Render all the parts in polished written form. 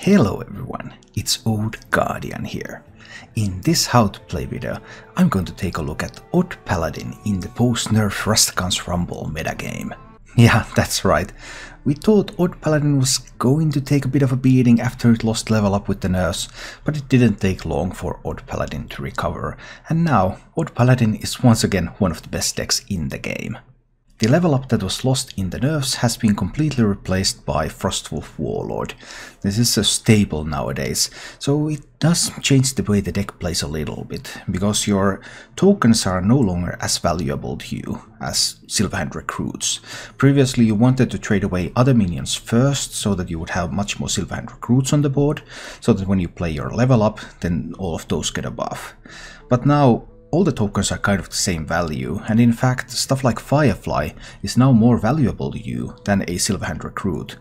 Hello everyone, it's Odd Guardian here. In this how to play video, I'm going to take a look at Odd Paladin in the post-nerfs Rastakhan's Rumble metagame. Yeah, that's right. We thought Odd Paladin was going to take a bit of a beating after it lost level up with the nerfs, but it didn't take long for Odd Paladin to recover, and now Odd Paladin is once again one of the best decks in the game. The level up that was lost in the nerfs has been completely replaced by Frostwolf Warlord. This is a staple nowadays, so it does change the way the deck plays a little bit, because your tokens are no longer as valuable to you as Silverhand recruits. Previously you wanted to trade away other minions first, so that you would have much more Silverhand recruits on the board, so that when you play your level up, then all of those get a buff. But now all the tokens are kind of the same value, and in fact stuff like Firefly is now more valuable to you than a Silverhand recruit,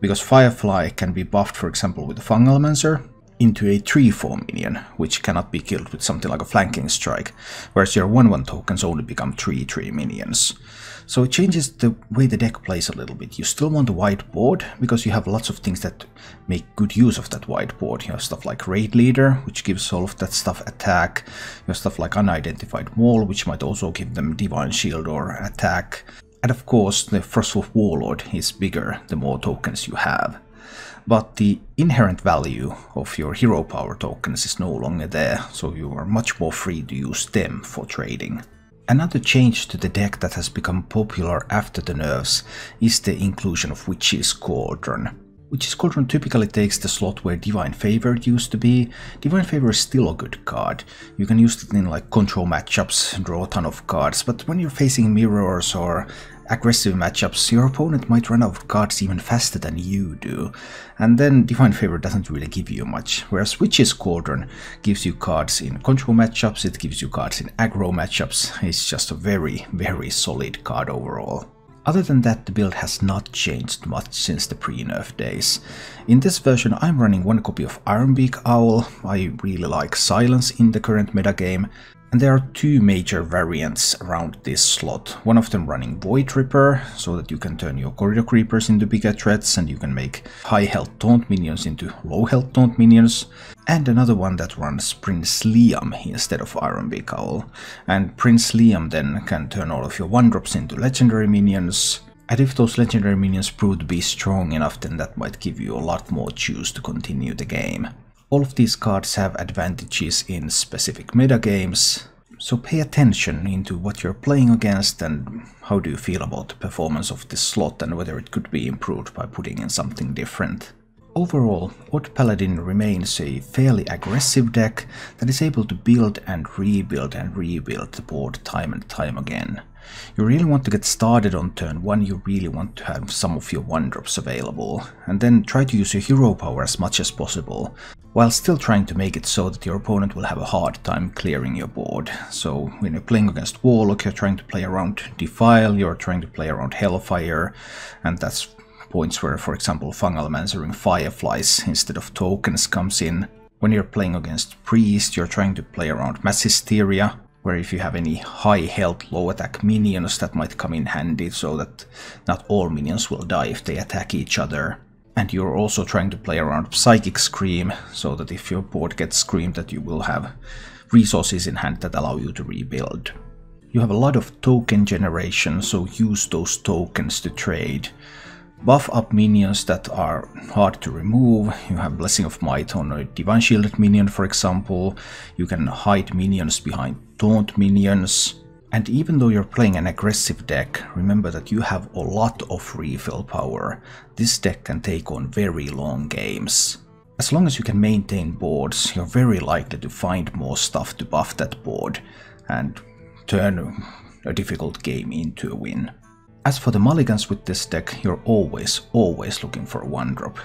because Firefly can be buffed, for example with the Fungalmancer, into a 3/4 minion, which cannot be killed with something like a flanking strike, whereas your 1/1 tokens only become 3/3 minions. So it changes the way the deck plays a little bit. You still want a wide board, because you have lots of things that make good use of that wide board. You have stuff like Raid Leader, which gives all of that stuff attack. You have stuff like Unidentified Maul, which might also give them Divine Shield or attack. And of course the Frostwolf Warlord is bigger the more tokens you have. But the inherent value of your hero power tokens is no longer there, so you are much more free to use them for trading. Another change to the deck that has become popular after the nerfs is the inclusion of Witch's Cauldron. Witch's Cauldron typically takes the slot where Divine Favor used to be. Divine Favor is still a good card. You can use it in like control matchups, draw a ton of cards, but when you're facing mirrors or aggressive matchups, your opponent might run out of cards even faster than you do, and then Divine Favor doesn't really give you much, whereas Witch's Cauldron gives you cards in control matchups, it gives you cards in aggro matchups. It's just a very solid card overall. Other than that, the build has not changed much since the pre-nerf days. In this version I'm running one copy of Ironbeak Owl. I really like Silence in the current metagame. And there are two major variants around this slot. One of them running Void Ripper, so that you can turn your Corridor Creepers into bigger threats and you can make high health taunt minions into low health taunt minions. And another one that runs Prince Liam instead of Ironbeak Owl. And Prince Liam then can turn all of your 1-drops into legendary minions. And if those legendary minions prove to be strong enough, then that might give you a lot more juice to continue the game. All of these cards have advantages in specific metagames, so pay attention into what you're playing against and how do you feel about the performance of this slot and whether it could be improved by putting in something different. Overall, Odd Paladin remains a fairly aggressive deck that is able to build and rebuild the board time and time again. You really want to get started on turn 1, you really want to have some of your 1-drops available, and then try to use your hero power as much as possible, while still trying to make it so that your opponent will have a hard time clearing your board. So when you're playing against Warlock, you're trying to play around Defile, you're trying to play around Hellfire, and that's points where, for example, Fungalmancering Fireflies instead of tokens comes in. When you're playing against Priest, you're trying to play around Mass Hysteria, where if you have any high health, low attack minions, that might come in handy, so that not all minions will die if they attack each other. And you're also trying to play around Psychic Scream, so that if your board gets screamed that you will have resources in hand that allow you to rebuild. You have a lot of token generation, so use those tokens to trade. Buff up minions that are hard to remove. You have Blessing of Might on a Divine Shielded minion, for example. You can hide minions behind taunt minions. And even though you're playing an aggressive deck, remember that you have a lot of refill power. This deck can take on very long games. As long as you can maintain boards, you're very likely to find more stuff to buff that board and turn a difficult game into a win. As for the mulligans with this deck, you're always looking for a 1-drop.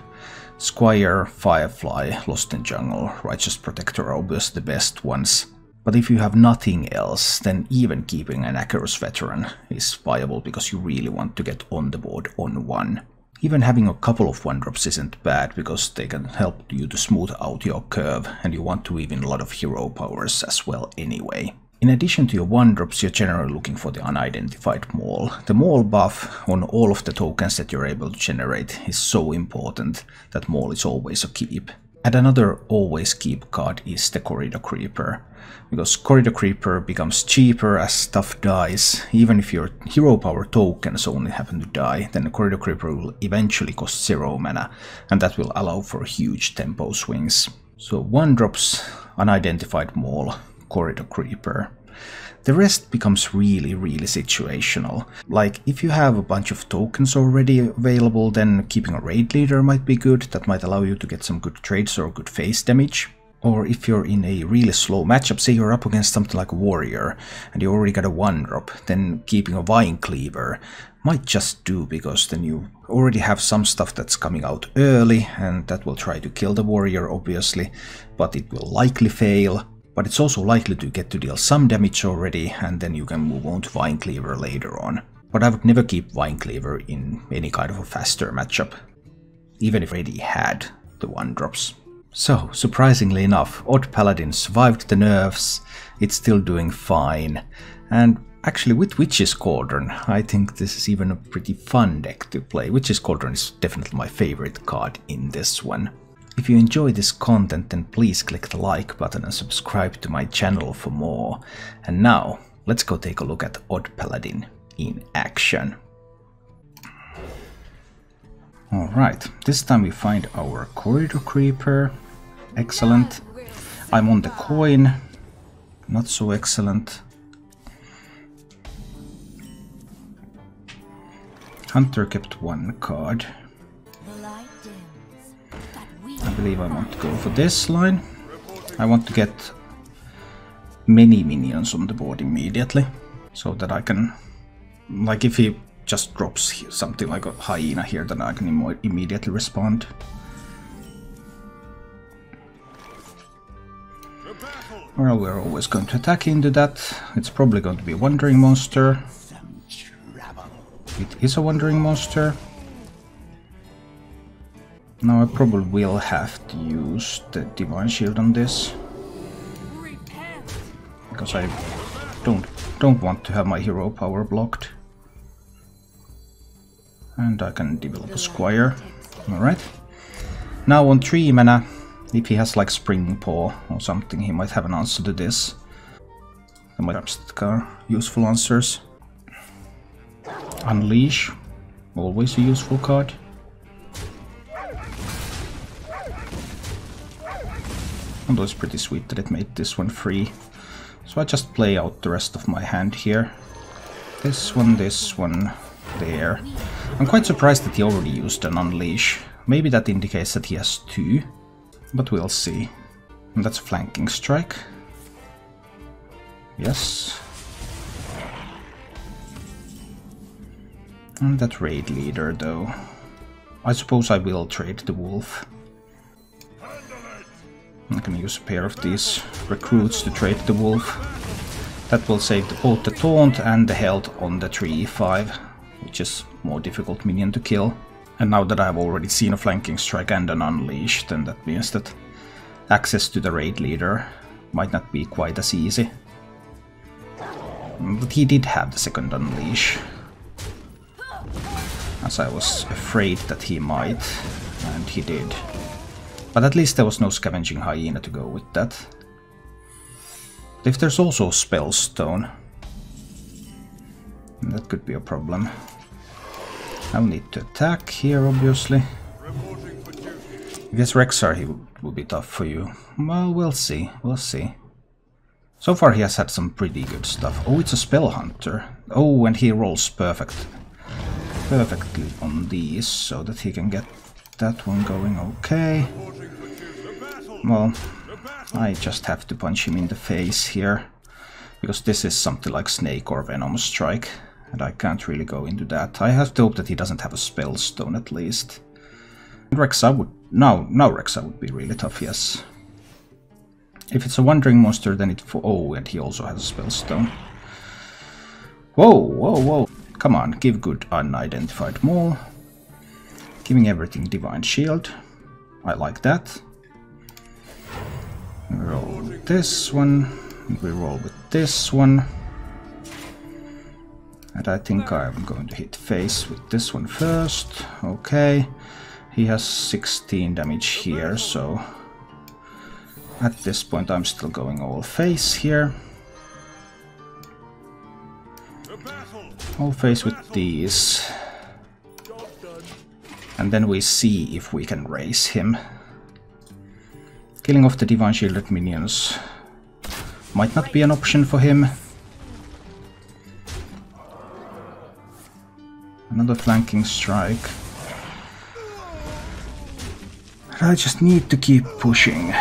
Squire, Firefly, Lost in Jungle, Righteous Protector are obviously the best ones. But if you have nothing else, then even keeping an Acheros Veteran is viable, because you really want to get on the board on 1. Even having a couple of 1-drops isn't bad, because they can help you to smooth out your curve, and you want to weave in a lot of hero powers as well anyway. In addition to your 1-drops, you're generally looking for the unidentified maul. The maul buff on all of the tokens that you're able to generate is so important that maul is always a keep. And another always keep card is the Corridor Creeper, because Corridor Creeper becomes cheaper as stuff dies. Even if your hero power tokens only happen to die, then the Corridor Creeper will eventually cost 0 mana, and that will allow for huge tempo swings. So 1-drops, unidentified maul, Corridor Creeper. The rest becomes really situational. Like, if you have a bunch of tokens already available, then keeping a raid leader might be good. That might allow you to get some good trades or good face damage. Or if you're in a really slow matchup, say you're up against something like a warrior, and you already got a 1-drop, then keeping a Vine Cleaver might just do, because then you already have some stuff that's coming out early, and that will try to kill the warrior, obviously, but it will likely fail. But it's also likely to get to deal some damage already, and then you can move on to Vine Cleaver later on. But I would never keep Vine Cleaver in any kind of a faster matchup, even if I already had the 1-drops. So, surprisingly enough, Odd Paladin survived the nerfs, it's still doing fine, and actually with Witch's Cauldron, I think this is even a pretty fun deck to play. Witch's Cauldron is definitely my favorite card in this one. If you enjoy this content, then please click the like button and subscribe to my channel for more. And now, let's go take a look at Odd Paladin in action. Alright, this time we find our Corridor Creeper. Excellent. I'm on the coin. Not so excellent. Hunter kept 1 card. I believe I want to go for this line. I want to get many minions on the board immediately, so that I can, like, if he just drops something like a hyena here, then I can immediately respond. Well, we're always going to attack into that. It's probably going to be a Wandering Monster. It is a Wandering Monster. Now I probably will have to use the Divine Shield on this, because I don't want to have my hero power blocked. And I can develop a Squire. Alright. Now on 3 mana, if he has like Spring Paw or something, he might have an answer to this. There might have useful answers. Unleash, always a useful card. Although it's pretty sweet that it made this one free. So I just play out the rest of my hand here. This one, there. I'm quite surprised that he already used an Unleash. Maybe that indicates that he has 2, but we'll see. And that's a Flanking Strike. Yes. And that Raid Leader, though. I suppose I will trade the Wolf. I can use a pair of these recruits to trade the wolf. That will save both the taunt and the health on the 3/5, which is more difficult minion to kill. And now that I've already seen a Flanking Strike and an Unleash, then that means that access to the raid leader might not be quite as easy. But he did have the second Unleash, as I was afraid that he might, and he did. But at least there was no Scavenging Hyena to go with that. If there's also Spellstone, that could be a problem. I'll need to attack here, obviously. If it's Rexar, he will be tough for you. Well, we'll see, we'll see. So far he has had some pretty good stuff. Oh, it's a Spell Hunter. Oh, and he rolls perfectly on these, so that he can get that one going okay. Well, I just have to punch him in the face here, because this is something like Snake or Venom Strike, and I can't really go into that. I have to hope that he doesn't have a Spellstone at least. And Rexa would... Now Rexa would be really tough, yes. If it's a Wandering Monster, then it... Oh, and he also has a Spellstone. Whoa, whoa, whoa. Come on, give good unidentified maul. Giving everything Divine Shield. I like that. Roll this one. And we roll with this one. And I think I'm going to hit face with this one first. Okay. He has 16 damage here, so at this point I'm still going all face here. All face with these. And then we see if we can raise him. Killing off the Divine Shielded minions might not be an option for him. Another flanking strike. I just need to keep pushing.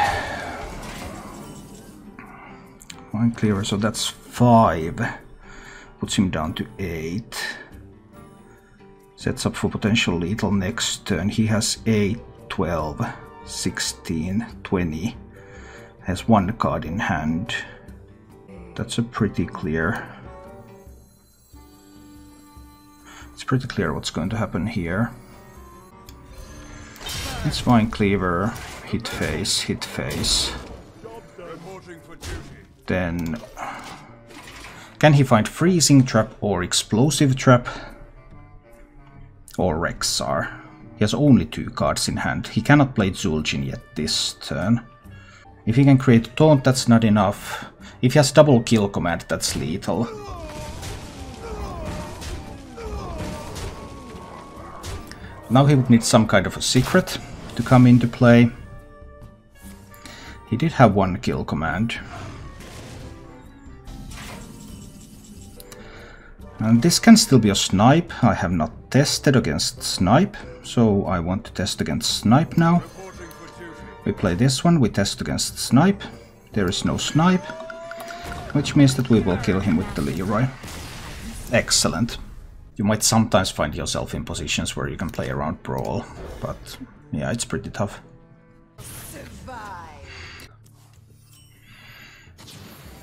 Mind cleaver, so that's 5. Puts him down to 8. Sets up for potential lethal next turn. He has 8, 12, 16, 20. Has 1 card in hand. That's a pretty clear. It's pretty clear what's going to happen here. It's Vine Cleaver, hit face. Then can he find Freezing Trap or Explosive Trap? Or Rexar? He has only 2 cards in hand. He cannot play Zul'jin yet this turn. If he can create Taunt, that's not enough. If he has double kill command, that's lethal. Now he would need some kind of a secret to come into play. He did have 1 kill command. And this can still be a snipe. I have not tested against snipe, so I want to test against snipe now. We play this one, we test against snipe. There is no snipe, which means that we will kill him with the Leroy. Excellent. You might sometimes find yourself in positions where you can play around Brawl, but yeah, it's pretty tough.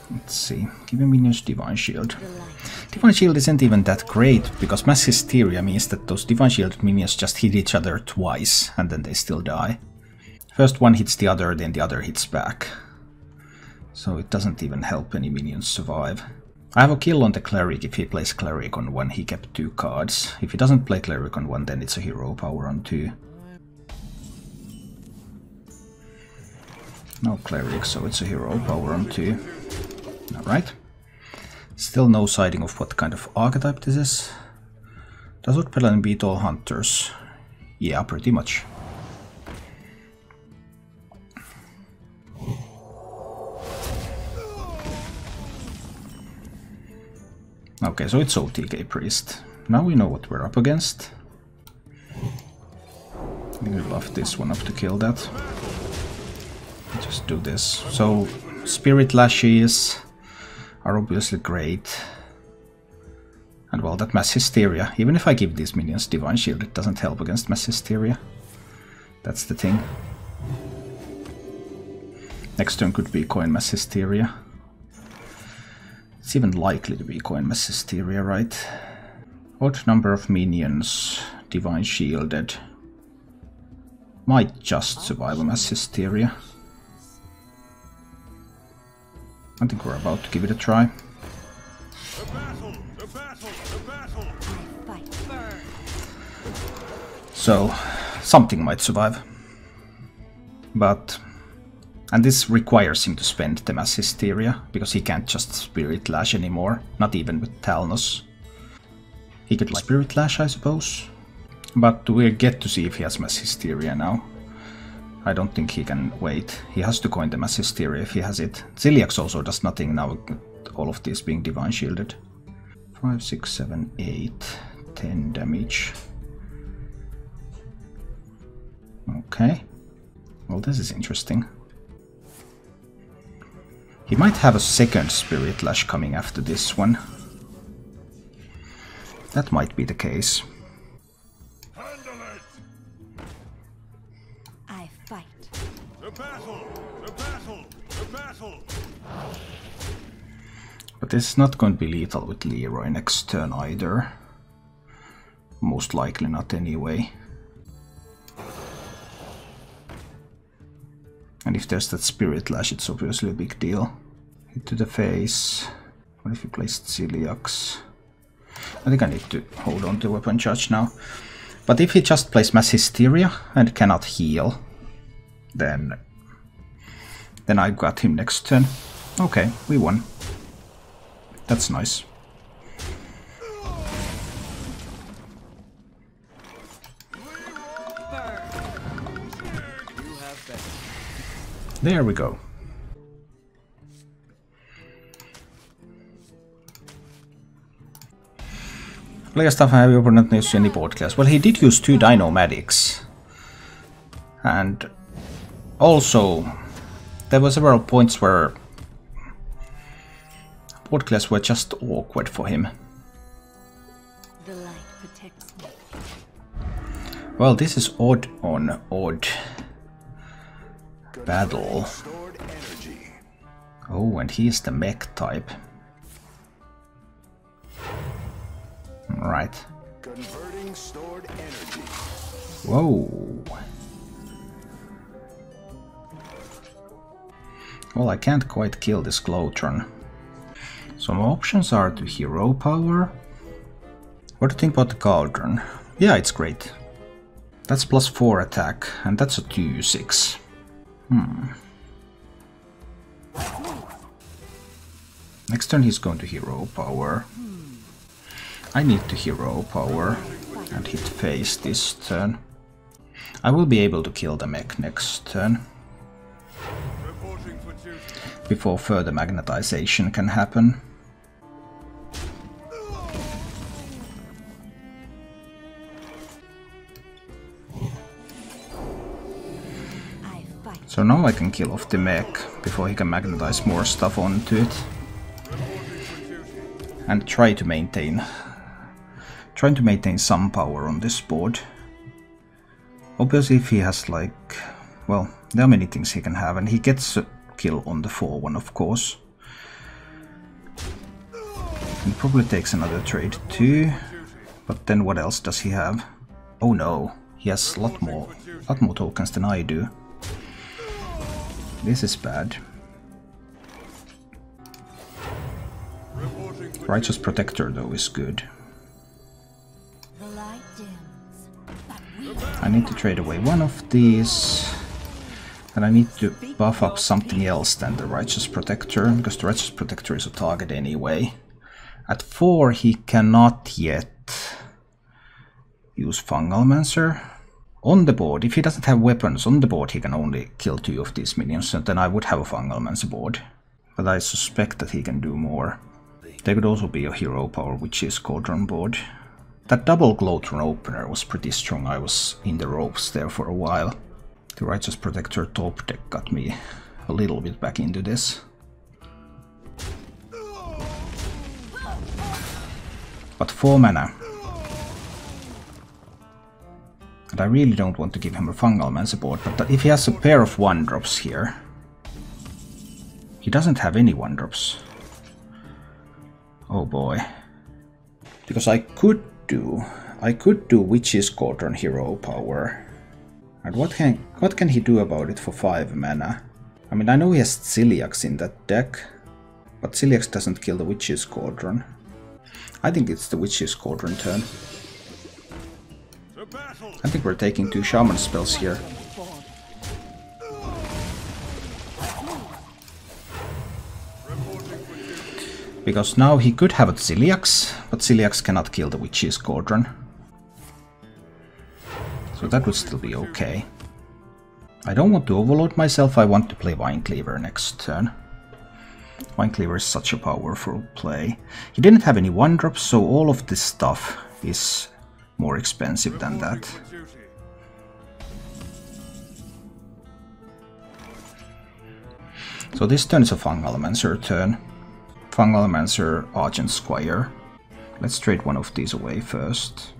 Let's see, giving minions Divine Shield. Divine Shield isn't even that great, because Mass Hysteria means that those Divine Shield minions just hit each other twice, and then they still die. First one hits the other, then the other hits back. So it doesn't even help any minions survive. I have a kill on the Cleric. If he plays Cleric on 1, he kept 2 cards. If he doesn't play Cleric on 1, then it's a hero power on 2. No Cleric, so it's a hero power on 2. Alright. Still no sighting of what kind of archetype this is. Does Odd Paladin beat all hunters? Yeah, pretty much. Okay, so it's OTK Priest. Now we know what we're up against. We will buff this one up to kill that. Just do this. So, Spirit Lashes are obviously great. And well, that Mass Hysteria. Even if I give these minions Divine Shield, it doesn't help against Mass Hysteria. That's the thing. Next turn could be Coin Mass Hysteria. It's even likely to be Coin Mass Hysteria, right? Odd number of minions, Divine Shielded. Might just survive a Mass Hysteria. I think we're about to give it a try. So, something might survive. But... and this requires him to spend the Mass Hysteria, because he can't just Spirit Lash anymore, not even with Talnos. He could like Spirit Lash, I suppose. But we'll get to see if he has Mass Hysteria now. I don't think he can wait. He has to coin the Mass Hysteria if he has it. Ziliax also does nothing now, all of these being Divine Shielded. 5, 6, 7, 8, 10 damage. Okay. Well, this is interesting. He might have a second Spirit Lash coming after this one. That might be the case. I fight. The battle! The battle! The battle! But this is not going to be lethal with Leroy next turn either. Most likely not anyway. And if there's that Spirit Lash, it's obviously a big deal. Hit to the face. What if he plays Celiax? I think I need to hold on to weapon charge now. But if he just plays Mass Hysteria and cannot heal, then I got him next turn. Okay, we won. That's nice. There we go. Play stuff, have your opponent use any board class? Well, he did use 2 Dino-Medics. And also, there were several points where board class were just awkward for him. The light protects me. Well, this is odd on odd battle. Oh, and he's the mech type. Right. Converting stored energy. Whoa. Well, I can't quite kill this Glotron. Some options are to hero power. What do you think about the Cauldron? Yeah, it's great. That's +4 attack, and that's a 2/6. Next turn he's going to hero power. I need to hero power and hit face this turn. I will be able to kill the mech next turn. Before further magnetization can happen. So now I can kill off the mech before he can magnetize more stuff onto it. And trying to maintain some power on this board. Obviously if he has like, well, there are many things he can have, and he gets a kill on the 4-1 of course. He probably takes another trade too, but then what else does he have? Oh no, he has a lot more tokens than I do. This is bad. Righteous Protector though is good. I need to trade away one of these, and I need to buff up something else than the Righteous Protector, because the Righteous Protector is a target anyway. At 4 he cannot yet use Fungalmancer. On the board, if he doesn't have weapons on the board, he can only kill 2 of these minions, and then I would have a Fungalmancer board. But I suspect that he can do more. There could also be a hero power, which is Cauldron board. That double Glotron opener was pretty strong. I was in the ropes there for a while. The Righteous Protector top deck got me a little bit back into this. But 4 mana. And I really don't want to give him a Fungalmancer board, but if he has a pair of 1-drops here... He doesn't have any 1-drops. Oh boy. Because I could do Witch's Cauldron hero power. And what can he do about it for 5 mana? I mean, I know he has Celiax in that deck, but Celiax doesn't kill the Witch's Cauldron. I think it's the Witch's Cauldron turn. I think we're taking 2 Shaman spells here. Because now he could have a Celiax, but Celiax cannot kill the Witch's Cauldron. So that would still be okay. I don't want to overload myself, I want to play Vinecleaver next turn. Vinecleaver is such a powerful play. He didn't have any 1-drops, so all of this stuff is more expensive than that. So this turn is a Fungalmancer turn. Fungalmancer, Argent Squire. Let's trade one of these away first.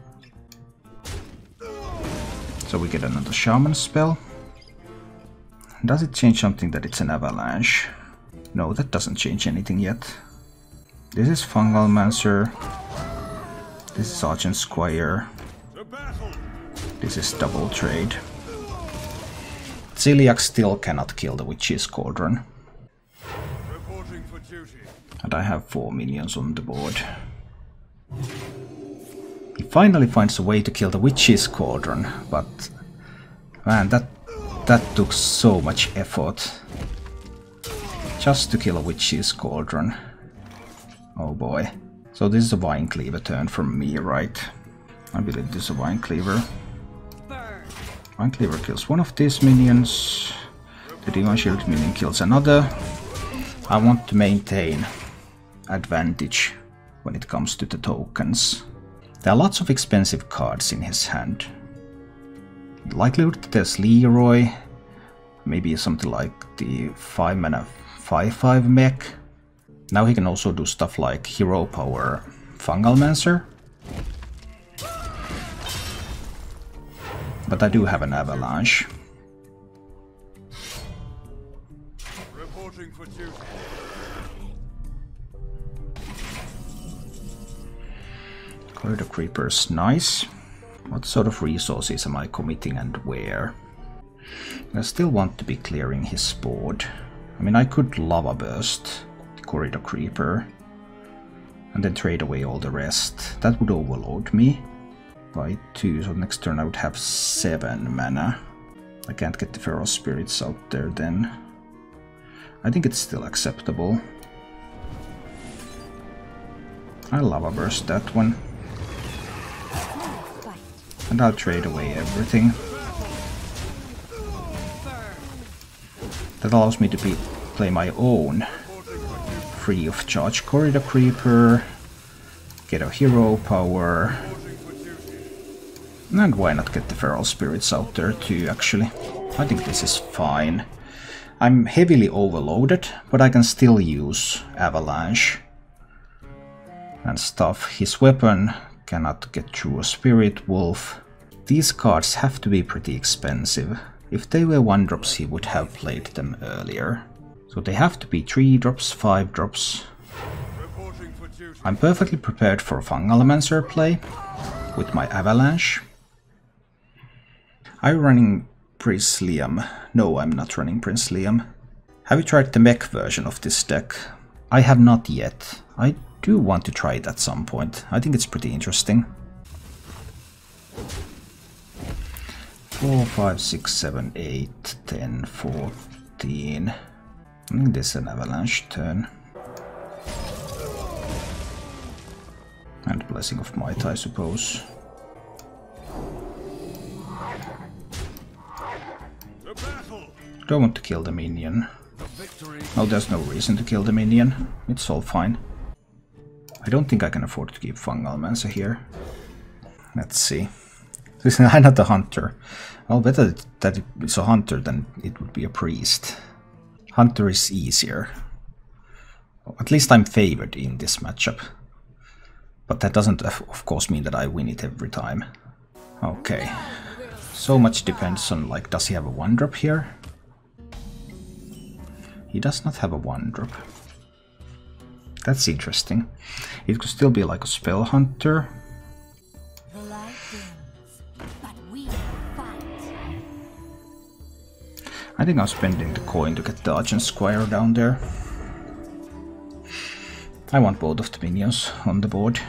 So we get another Shaman spell. Does it change something that it's an Avalanche? No, that doesn't change anything yet. This is Fungalmancer. This is Argent Squire. This is double trade. Celiax still cannot kill the Witch's Cauldron. And I have 4 minions on the board. He finally finds a way to kill the Witch's Cauldron, but man, that took so much effort. Just to kill a Witch's Cauldron. Oh boy. So this is a Vine Cleaver turn from me, right? I believe this is a Vine Cleaver. Vine Cleaver kills one of these minions. The Divine Shield minion kills another. I want to maintain advantage when it comes to the tokens. There are lots of expensive cards in his hand. Likelihood that there's Leroy, maybe something like the 5-mana 5/5 mech. Now he can also do stuff like Hero Power Fungalmancer. But I do have an Avalanche. Reporting for duty. Corridor Creeper's nice. What sort of resources am I committing and where? I still want to be clearing his board. I mean, I could Lava Burst the Corridor Creeper and then trade away all the rest. That would overload me by 2, so next turn I would have 7 mana. I can't get the Feral Spirits out there then. I think it's still acceptable. I'll Lava Burst that one. And I'll trade away everything. That allows me to play my own free of charge Corridor Creeper, get a Hero Power, and why not get the Feral Spirits out there too, actually. I think this is fine. I'm heavily overloaded, but I can still use Avalanche and stuff. His weapon cannot get through a Spirit Wolf. These cards have to be pretty expensive. If they were 1-drops, he would have played them earlier. So they have to be 3-drops, 5-drops. I'm perfectly prepared for a Fungalmancer play with my Avalanche. Are you running Prince Liam? No, I'm not running Prince Liam. Have you tried the mech version of this deck? I have not yet. I do want to try it at some point. I think it's pretty interesting. 4, 5, 6, 7, 8, 10, 14. I think this is an Avalanche turn. And Blessing of Might, I suppose. Don't want to kill the minion. No, there's no reason to kill the minion. It's all fine. I don't think I can afford to keep Fungalmancer here. Let's see. I'm not a hunter. Well, better that it's a hunter than it would be a priest. Hunter is easier. At least I'm favored in this matchup. But that doesn't, of course, mean that I win it every time. Okay. So much depends on, like, does he have a 1-drop here? He does not have a 1-drop. That's interesting. It could still be like a Spell Hunter. I think I'm spending the coin to get the Argent Squire down there. I want both of the minions on the board.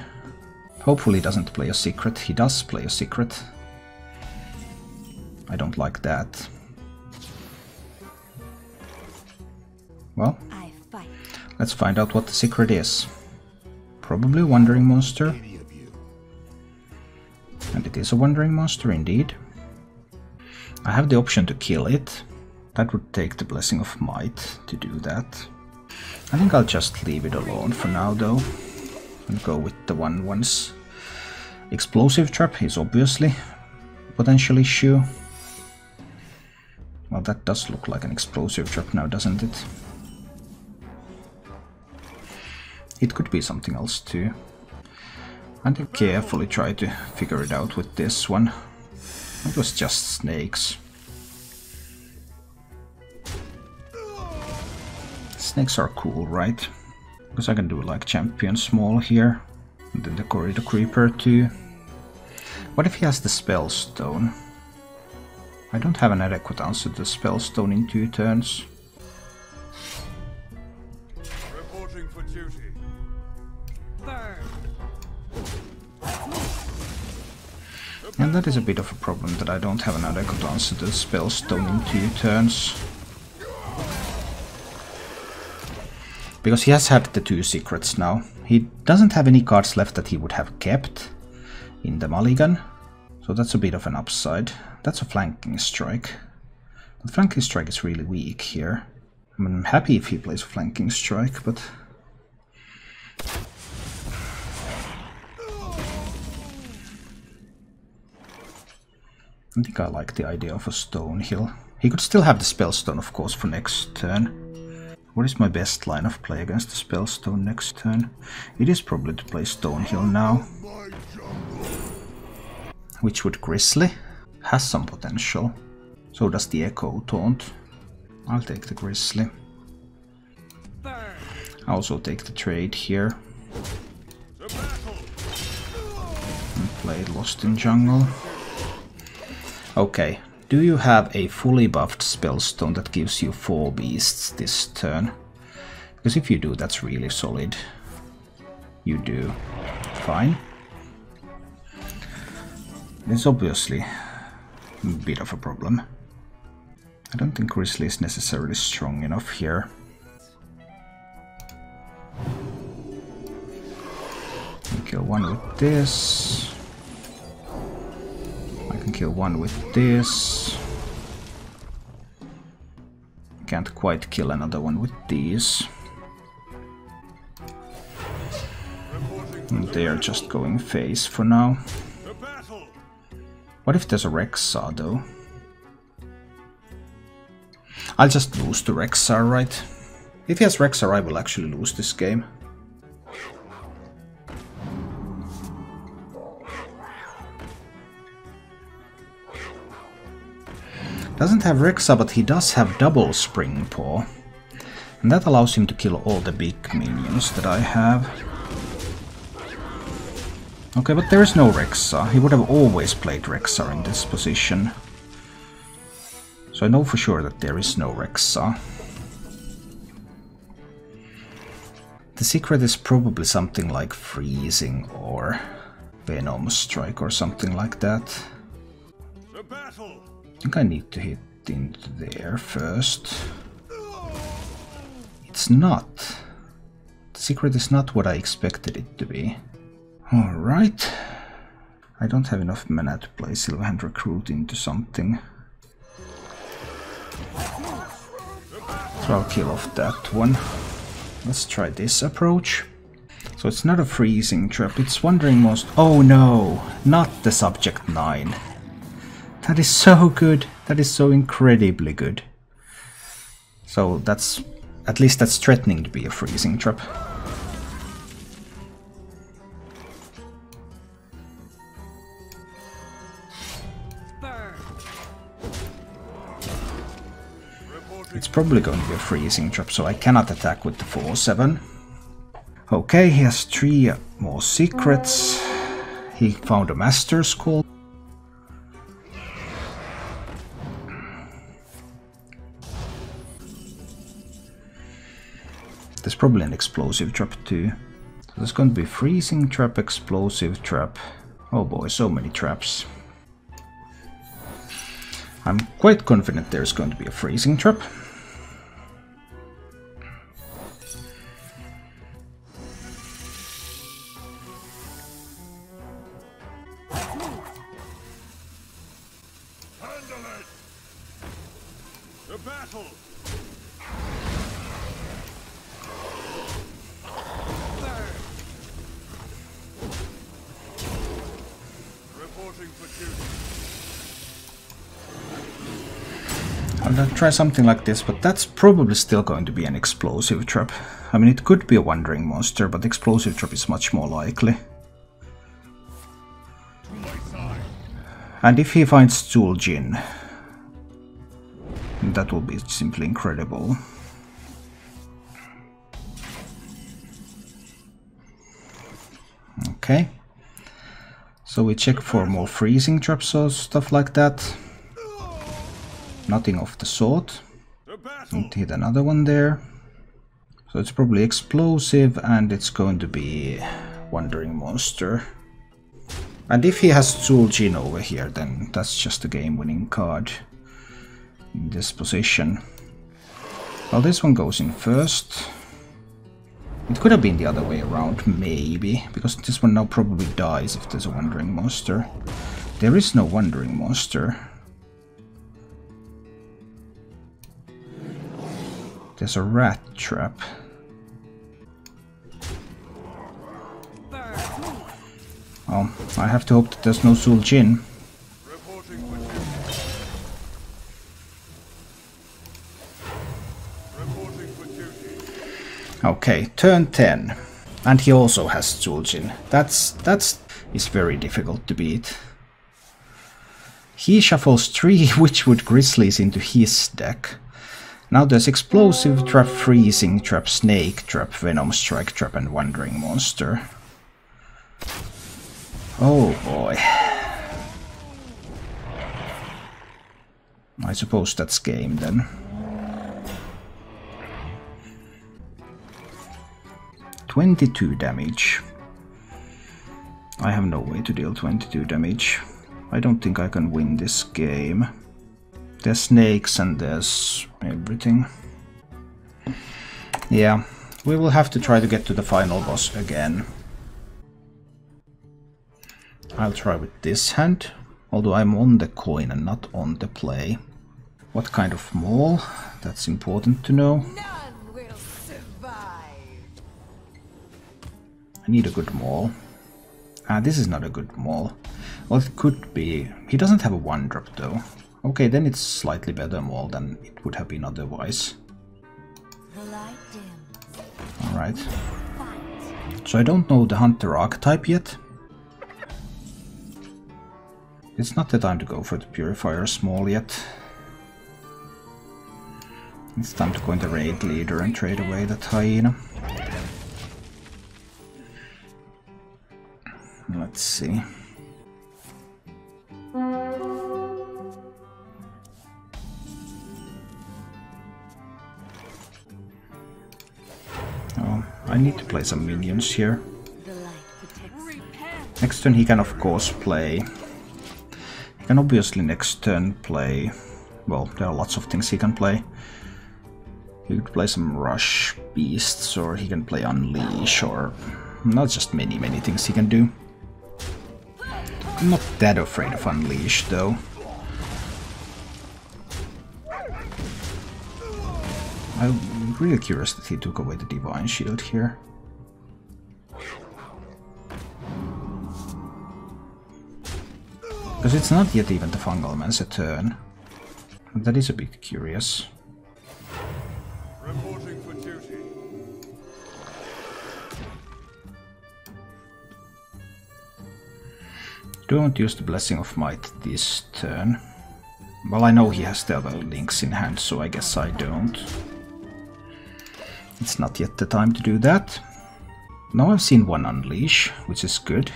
Hopefully he doesn't play a secret. He does play a secret. I don't like that. Well, let's find out what the secret is. Probably a Wandering Monster. And it is a Wandering Monster indeed. I have the option to kill it. That would take the Blessing of Might to do that. I think I'll just leave it alone for now though. And go with the 1/1s. Explosive Trap is obviously a potential issue. Well, that does look like an Explosive Trap now, doesn't it? It could be something else too. I think carefully try to figure it out with this one. It was just snakes. Snakes are cool, right? Because I can do like Champion Small here. And then the Corridor Creeper too. What if he has the Spellstone? I don't have an adequate answer to the Spellstone in 2 turns. Reporting for duty. And that is a bit of a problem that I don't have another could answer the Spellstone in 2 turns. Because he has had the 2 secrets now. He doesn't have any cards left that he would have kept in the mulligan. So that's a bit of an upside. That's a flanking strike. The flanking strike is really weak here. I mean, I'm happy if he plays a flanking strike, but... I think I like the idea of a stone hill. He could still have the spellstone, of course, for next turn. What is my best line of play against the spellstone next turn? It is probably to play stone hill now. Witchwood Grizzly has some potential. So does the Echo Taunt. I'll take the Grizzly. I'll also take the trade here. And play Lost in Jungle. Okay, do you have a fully buffed spellstone that gives you 4 beasts this turn? Because if you do, that's really solid. You do. Fine. It's obviously a bit of a problem. I don't think Grizzly is necessarily strong enough here. I can kill one with this. I can kill one with this. Can't quite kill another one with these. And they are just going phase for now. What if there's a Rexar though? I'll just lose to Rexar, right? If he has Rexar, I will actually lose this game. Doesn't have Rexar, but he does have double Spring Paw. And that allows him to kill all the big minions that I have. Okay, but there is no Rexar. He would have always played Rexar in this position. So I know for sure that there is no Rexar. The secret is probably something like Freezing or Venom Strike or something like that. I think I need to hit into there first. It's not. The secret is not what I expected it to be. Alright. I don't have enough mana to play Silverhand Recruit into something. So I'll kill off that one. Let's try this approach. So it's not a freezing trap, it's Wandering Most. Oh no, not the Subject 9. That is so good. That is so incredibly good. So that's, at least that's threatening to be a freezing trap. It's probably going to be a freezing trap, so I cannot attack with the 4/7. Okay, he has 3 more secrets. He found a Master's Call. There's probably an explosive trap too. So there's going to be freezing trap, explosive trap. Oh boy, so many traps. I'm quite confident there's going to be a freezing trap. I'll try something like this, but that's probably still going to be an explosive trap. I mean, it could be a Wandering Monster, but explosive trap is much more likely. And if he finds Zuuljin, that will be simply incredible. Okay. So we check for more freezing traps or stuff like that. Nothing of the sort. Need to hit another one there. So it's probably explosive and it's going to be Wandering Monster. And if he has Zul'jin over here, then that's just a game-winning card in this position. Well, this one goes in first. It could have been the other way around, maybe, because this one now probably dies if there's a Wandering Monster. There is no Wandering Monster. There's a rat trap. Well, I have to hope that there's no Zul'jin. Okay, turn 10. And he also has Zul'jin. That is very difficult to beat. He shuffles 3 Witchwood Grizzlies into his deck. Now there's Explosive Trap, Freezing Trap, Snake Trap, Venom Strike Trap and Wandering Monster. Oh boy. I suppose that's game then. $22 damage. I have no way to deal 22 damage. I don't think I can win this game. There's snakes and there's everything. Yeah, we will have to try to get to the final boss again. I'll try with this hand, although I'm on the coin and not on the play. What kind of maul? That's important to know. None will survive. I need a good maul. Ah, this is not a good maul. Well, it could be. He doesn't have a 1-drop though. Okay, then it's slightly better maul than it would have been otherwise. The light dims. Alright. So I don't know the Hunter archetype yet. It's not the time to go for the Purifier Small yet. It's time to go into Raid Leader and trade away that hyena. Let's see. Oh, I need to play some minions here. The light protects. Next turn he can of course play. He can obviously next turn play. Well, there are lots of things he can play. He could play some Rush Beasts, or he can play Unleash, or not just many things he can do. I'm not that afraid of Unleash though. I'm really curious that he took away the Divine Shield here. Because it's not yet even the Fungal Man's turn. That is a bit curious. Reporting for duty. Do I want to use the Blessing of Might this turn? Well, I know he has the other links in hand, so I guess I don't. It's not yet the time to do that. Now I've seen one Unleash, which is good.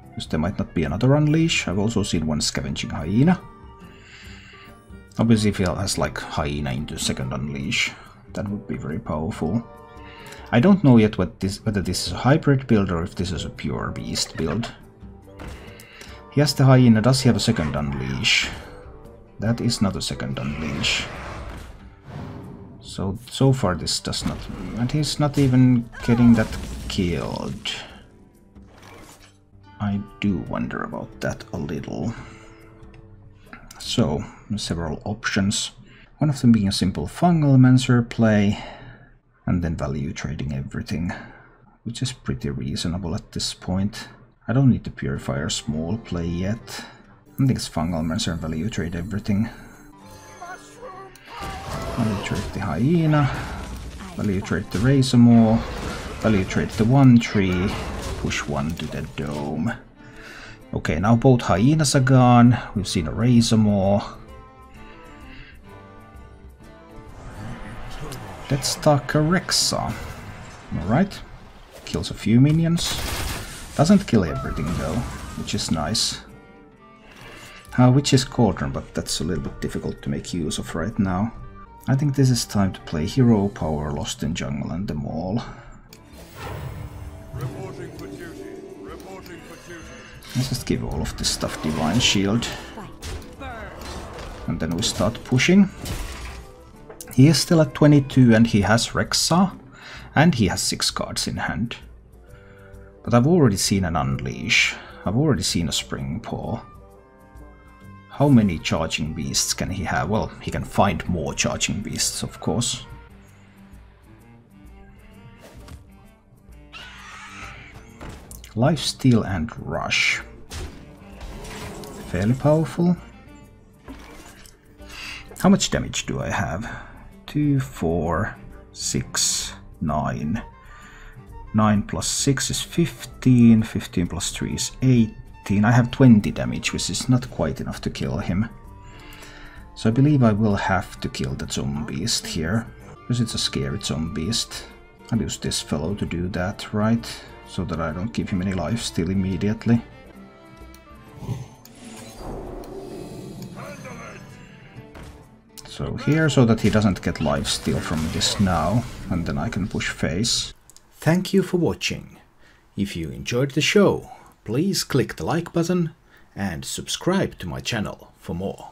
Because there might not be another Unleash. I've also seen one Scavenging Hyena. Obviously if he has like Hyena into second Unleash, that would be very powerful. I don't know yet whether this is a hybrid build or if this is a pure beast build. He has the Hyena. Does he have a second Unleash? That is not a second Unleash. So far this does not... And he's not even getting that killed. I do wonder about that a little. So, several options. One of them being a simple Fungalmancer play, and then value trading everything, which is pretty reasonable at this point. I don't need the Purifier Small play yet. I think it's Fungalmancer and value trade everything. Value trade the Hyena, value trade the Razor Maw, value trade the 1-tree, push 1 to the Dome. Okay, now both Hyenas are gone, we've seen a Razor Maw. Let's talk a Rexa. Alright, kills a few minions. Doesn't kill everything though, which is nice. Witch's Cauldron, but that's a little bit difficult to make use of right now. I think this is time to play Hero Power, Lost in Jungle and the Maul. Reporting for duty. Reporting for duty. Let's just give all of this stuff Divine Shield. And then we start pushing. He is still at 22 and he has Rexa. And he has 6 cards in hand. But I've already seen an Unleash. I've already seen a Spring Paw. How many Charging Beasts can he have? Well, he can find more Charging Beasts, of course. Lifesteal and Rush. Fairly powerful. How much damage do I have? 2, 4, 6, 9. 9 plus 6 is 15. 15 plus 3 is 18. I have 20 damage, which is not quite enough to kill him. So I believe I will have to kill the Zombeast here. Because it's a scary Zombeast. I'll use this fellow to do that, right? So that I don't give him any lifesteal immediately. So here, so that he doesn't get lifesteal from this now, and then I can push face. Thank you for watching. If you enjoyed the show, please click the like button and subscribe to my channel for more.